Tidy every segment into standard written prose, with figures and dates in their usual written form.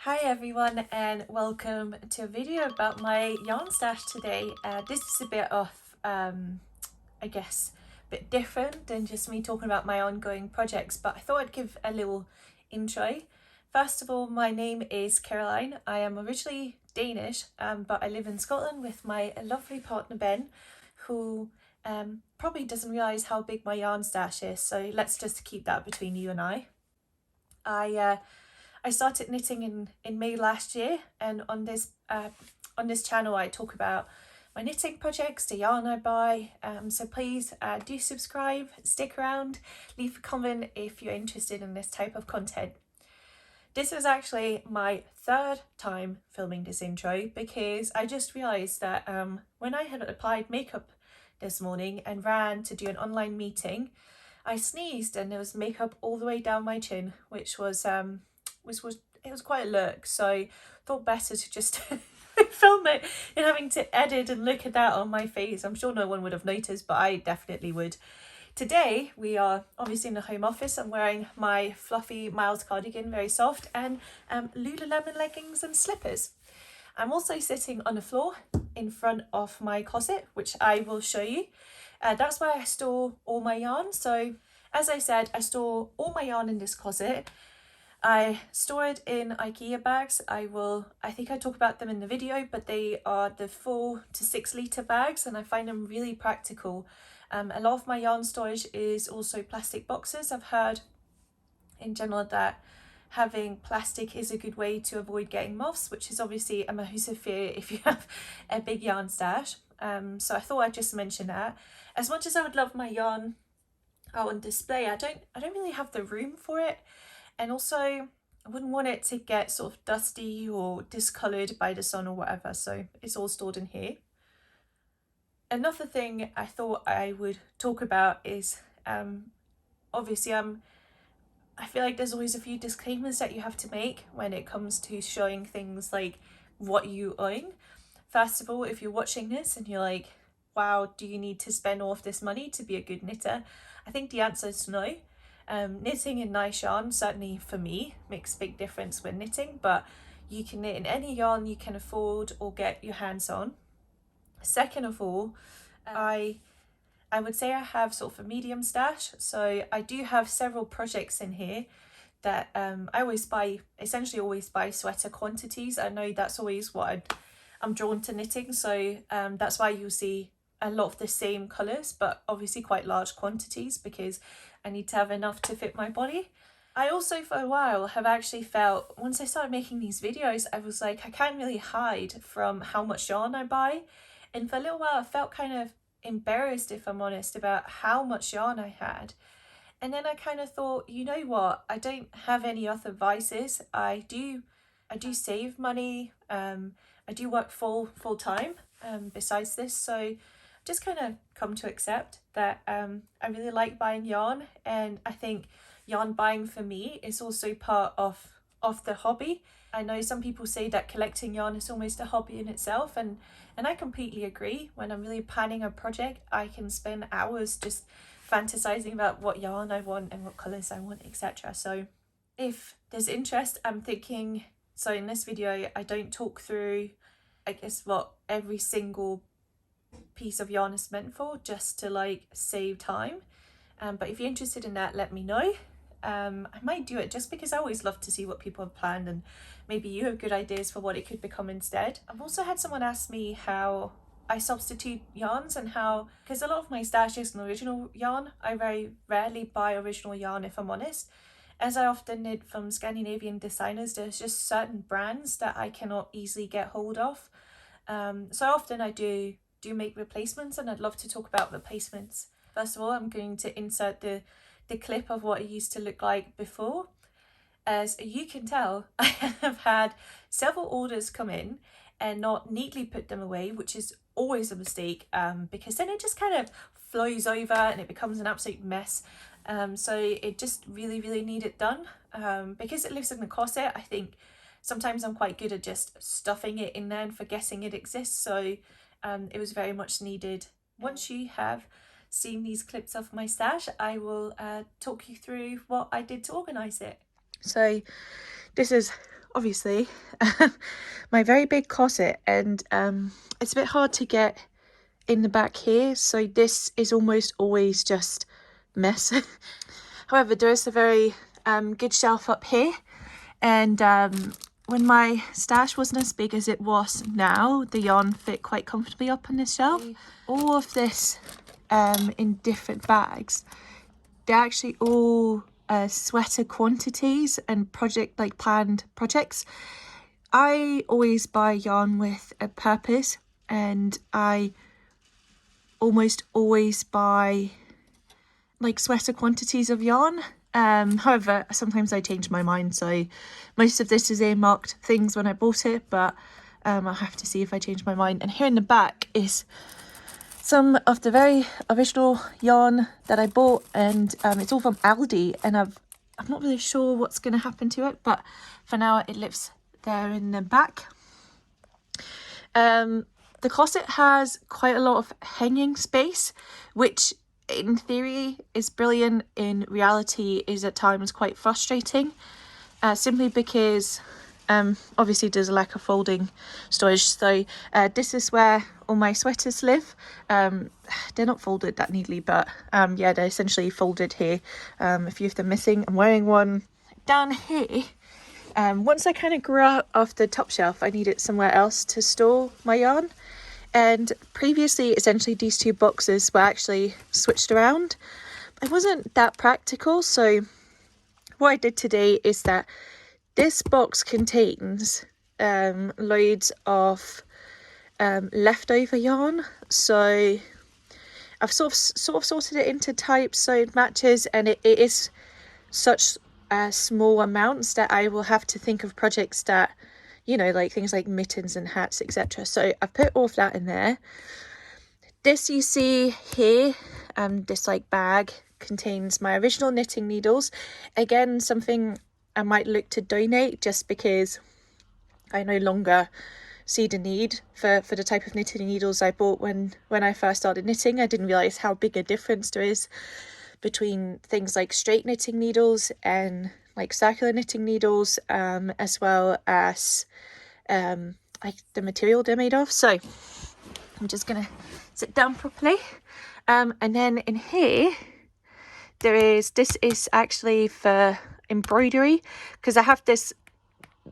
Hi everyone and welcome to a video about my yarn stash today. This is a bit of, I guess, a bit different than just me talking about my ongoing projects, but I thought I'd give a little intro. First of all, my name is Karoline. I am originally Danish, but I live in Scotland with my lovely partner Ben, who probably doesn't realise how big my yarn stash is, so let's just keep that between you and I. I started knitting in May last year, and on this channel I talk about my knitting projects, the yarn I buy. So please do subscribe, stick around, leave a comment if you're interested in this type of content. This was actually my third time filming this intro because I just realised that when I had applied makeup this morning and ran to do an online meeting, I sneezed and there was makeup all the way down my chin, which was it was quite a look, so I thought better to just film it and having to edit and look at that on my face. I'm sure no one would have noticed, but I definitely would. Today we are obviously in the home office. I'm wearing my fluffy mild cardigan, very soft, and Lululemon leggings and slippers. I'm also sitting on the floor in front of my closet, which I will show you. That's where I store all my yarn. So as I said, I store all my yarn in this closet. I store it in Ikea bags. I think I talk about them in the video, but they are the 4 to 6 litre bags and I find them really practical. A lot of my yarn storage is also plastic boxes. I've heard in general that having plastic is a good way to avoid getting moths, which is obviously a massive fear if you have a big yarn stash. So I thought I'd just mention that. As much as I would love my yarn out on display, I don't really have the room for it. And also, I wouldn't want it to get sort of dusty or discoloured by the sun or whatever, so it's all stored in here. Another thing I thought I would talk about is, obviously I feel like there's always a few disclaimers that you have to make when it comes to showing things like what you own. First of all, if you're watching this and you're like, wow, do you need to spend all of this money to be a good knitter? I think the answer is no. Knitting in nice yarn, certainly for me, makes a big difference when knitting, but you can knit in any yarn you can afford or get your hands on. Second of all, I would say I have sort of a medium stash, so I do have several projects in here that I essentially always buy sweater quantities. I know that's always what I'm drawn to knitting, so that's why you'll see a lot of the same colours, but obviously quite large quantities because I need to have enough to fit my body. I also for a while have actually felt, once I started making these videos, I was like, I can't really hide from how much yarn I buy. And for a little while I felt kind of embarrassed, if I'm honest, about how much yarn I had. And then I kind of thought, you know what, I don't have any other vices. I do save money. I do work full time besides this, so just kind of come to accept that I really like buying yarn, and I think yarn buying for me is also part of the hobby. I know some people say that collecting yarn is almost a hobby in itself, and I completely agree. When I'm really planning a project, I can spend hours just fantasizing about what yarn I want and what colours I want, etc. So if there's interest, I'm thinking, so in this video I don't talk through, I guess, what every single piece of yarn is meant for, just to like save time. But if you're interested in that, let me know. I might do it just because I always love to see what people have planned, and maybe you have good ideas for what it could become instead. I've also had someone ask me how I substitute yarns and how, because a lot of my stash is an original yarn. I very rarely buy original yarn, if I'm honest. As I often knit from Scandinavian designers, there's just certain brands that I cannot easily get hold of. So often I do make replacements, and I'd love to talk about replacements. First of all, I'm going to insert the clip of what it used to look like before. As you can tell, I have had several orders come in and not neatly put them away, which is always a mistake, because then it just kind of flows over and it becomes an absolute mess. So it just really needed done. Because it lives in the closet, I think sometimes I'm quite good at just stuffing it in there and forgetting it exists, so it was very much needed. Once you have seen these clips of my stash, I will talk you through what I did to organise it. So this is obviously my very big closet, and it's a bit hard to get in the back here, so this is almost always just mess. However, there is a very good shelf up here, and when my stash wasn't as big as it was now, the yarn fit quite comfortably up on this shelf. All of this in different bags, they're actually all sweater quantities and planned projects. I always buy yarn with a purpose, and I almost always buy like sweater quantities of yarn. However, sometimes I change my mind, so most of this is earmarked things when I bought it, but I'll have to see if I change my mind. And here in the back is some of the very original yarn that I bought, and it's all from Aldi, and I'm not really sure what's going to happen to it, but for now it lives there in the back. The closet has quite a lot of hanging space, which in theory is brilliant. In reality is at times quite frustrating, simply because obviously there's a lack of folding storage. So this is where all my sweaters live. They're not folded that neatly, but yeah, they're essentially folded here. A few of them missing. I'm wearing one down here. Once I kind of grew out of the top shelf, I needed somewhere else to store my yarn. And previously, essentially, these two boxes were actually switched around. It wasn't that practical, so what I did today is that this box contains loads of leftover yarn. So I've sort of sorted it into types so it matches, and it is such small amounts that I will have to think of projects that, you know, like things like mittens and hats, etc. So I've put all of that in there. This you see here, this like bag contains my original knitting needles. Again, something I might look to donate, just because I no longer see the need for the type of knitting needles I bought when I first started knitting. I didn't realise how big a difference there is between things like straight knitting needles and like circular knitting needles, as well as like the material they're made of. So I'm just gonna sit down properly, and then in here this is actually for embroidery, because I have this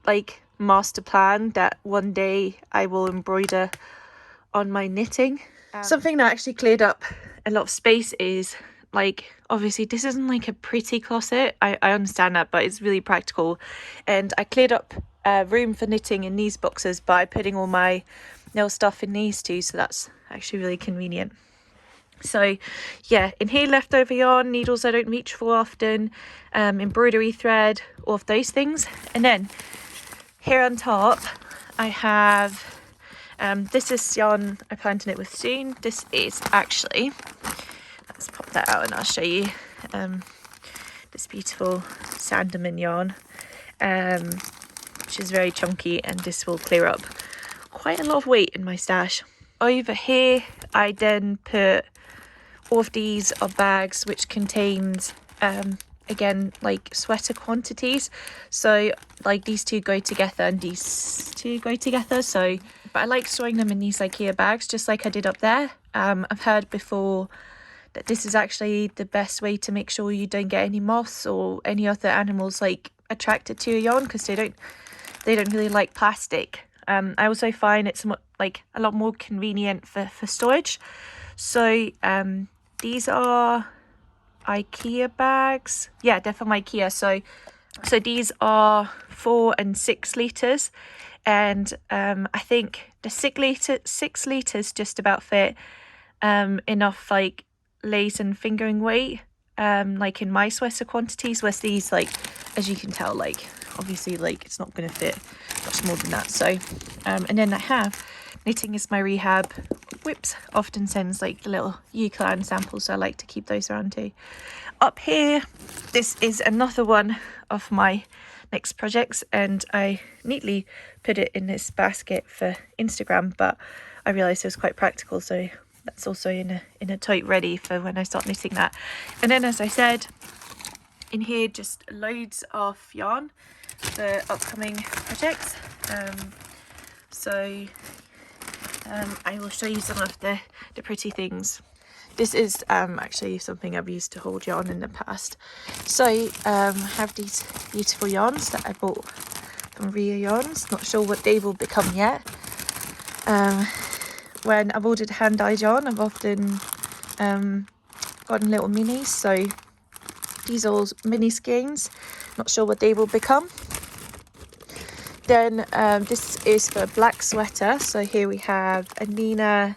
like master plan that one day I will embroider on my knitting. Something that actually cleared up a lot of space is, like, obviously this isn't like a pretty closet, I understand that, but it's really practical, and I cleared up room for knitting in these boxes by putting all my nail stuff in these two, so that's actually really convenient. So yeah, in here, leftover yarn, needles I don't reach for often, embroidery thread, all of those things. And then here on top I have this is yarn I plan to knit with soon. This is actually, let's pop that out and I'll show you, this beautiful Sandeman yarn, which is very chunky, and this will clear up quite a lot of weight in my stash. Over here I then put all of these are bags which contains again like sweater quantities, so like these two go together and these two go together, so but I like storing them in these Ikea bags just like I did up there. I've heard before that this is actually the best way to make sure you don't get any moths or any other animals like attracted to your yarn, because they don't really like plastic. I also find it's like a lot more convenient for storage. So these are Ikea bags. Yeah, they're from Ikea. So these are 4 and 6 litres, and I think the 6 litres just about fit enough like lace and fingering weight, like in my sweater quantities, whereas these, like, as you can tell, like obviously like it's not going to fit much more than that. So and then I have Knitting is My Rehab. Whips often sends like the little Eucalan samples, so I like to keep those around too. Up here, this is another one of my next projects, and I neatly put it in this basket for Instagram, but I realised it was quite practical, so that's also in a tote ready for when I start knitting that. And then, as I said, in here just loads of yarn. for upcoming projects. I will show you some of the pretty things. This is actually something I've used to hold yarn in the past. So I have these beautiful yarns that I bought from Ria Yarns. Not sure what they will become yet. When I've ordered hand-dyed yarn, I've often gotten little minis. So these are all mini skeins. Not sure what they will become. Then this is for a black sweater. So here we have a Nina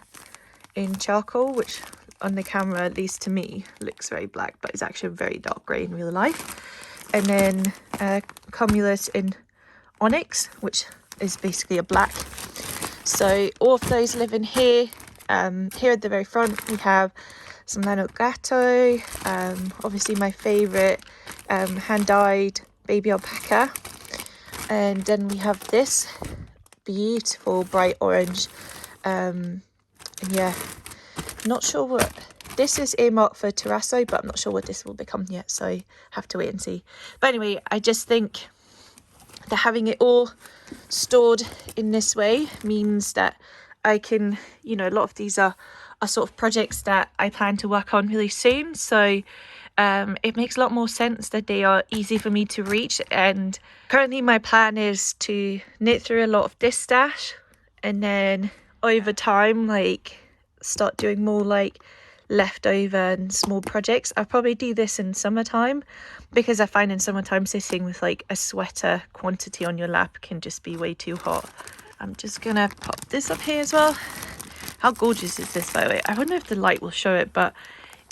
in charcoal, which on the camera, at least to me, looks very black, but it's actually a very dark grey in real life. And then Cumulus in onyx, which is basically a black. So all of those live in here. Here at the very front we have some Lano Gatto, obviously my favourite hand-dyed baby alpaca. And then we have this beautiful bright orange. And yeah, not sure what this is, earmarked for Terrasso, but I'm not sure what this will become yet, so have to wait and see. But anyway, I just think that having it all stored in this way means that I can, you know, a lot of these are sort of projects that I plan to work on really soon, so it makes a lot more sense that they are easy for me to reach. And currently my plan is to knit through a lot of this stash, and then over time like start doing more like leftover and small projects. I'll probably do this in summertime, because I find in summertime sitting with like a sweater quantity on your lap can just be way too hot. I'm just gonna pop this up here as well. How gorgeous is this, by the way? I don't know if the light will show it, but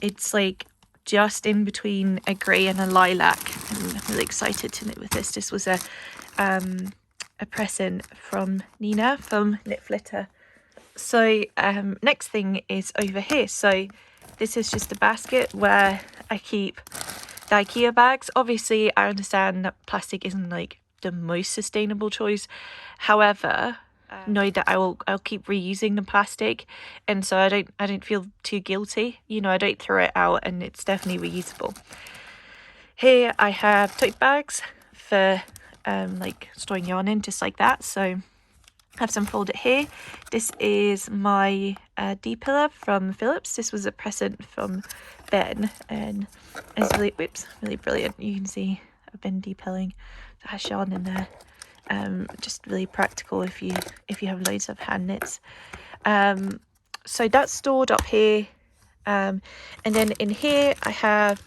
it's like just in between a grey and a lilac. I'm really excited to knit with this. This was a present from Nina from Knit Flitter. So next thing is over here. So this is just a basket where I keep the Ikea bags. Obviously I understand that plastic isn't like the most sustainable choice, however know that I'll keep reusing the plastic, and so I don't feel too guilty, you know. I don't throw it out, and it's definitely reusable. Here I have tote bags for like storing yarn in, just like that. So I have some folded here. This is my D-pillar from Philips. This was a present from Ben, and it's really, really brilliant. You can see I've been D-pilling. It has yarn in there. Just really practical if you have loads of hand knits. So that's stored up here, and then in here I have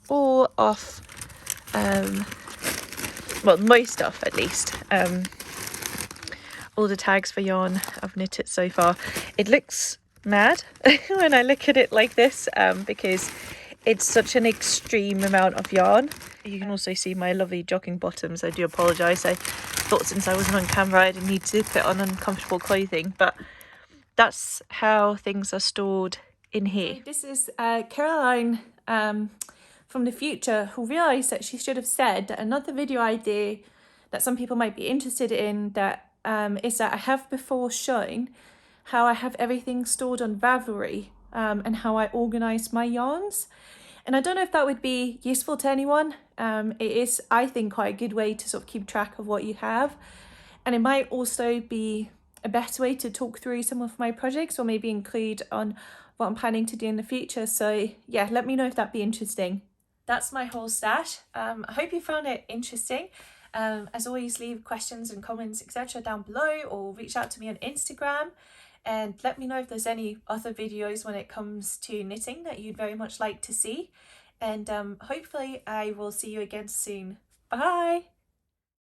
all of well, most of at least all the tags for yarn I've knitted so far. It looks mad when I look at it like this, because it's such an extreme amount of yarn. You can also see my lovely jogging bottoms. I do apologise. I thought since I wasn't on camera I didn't need to put on uncomfortable clothing, but that's how things are stored in here. This is Karoline from the future, who realised that she should have said that another video idea that some people might be interested in that is that I have before shown how I have everything stored on Ravelry and how I organise my yarns. And I don't know if that would be useful to anyone. It is, I think, quite a good way to sort of keep track of what you have. And it might also be a better way to talk through some of my projects, or maybe include on what I'm planning to do in the future. So yeah, let me know if that'd be interesting. That's my whole stash. I hope you found it interesting. As always, leave questions and comments, etc. down below, or reach out to me on Instagram. And let me know if there's any other videos when it comes to knitting that you'd very much like to see. And hopefully I will see you again soon. Bye!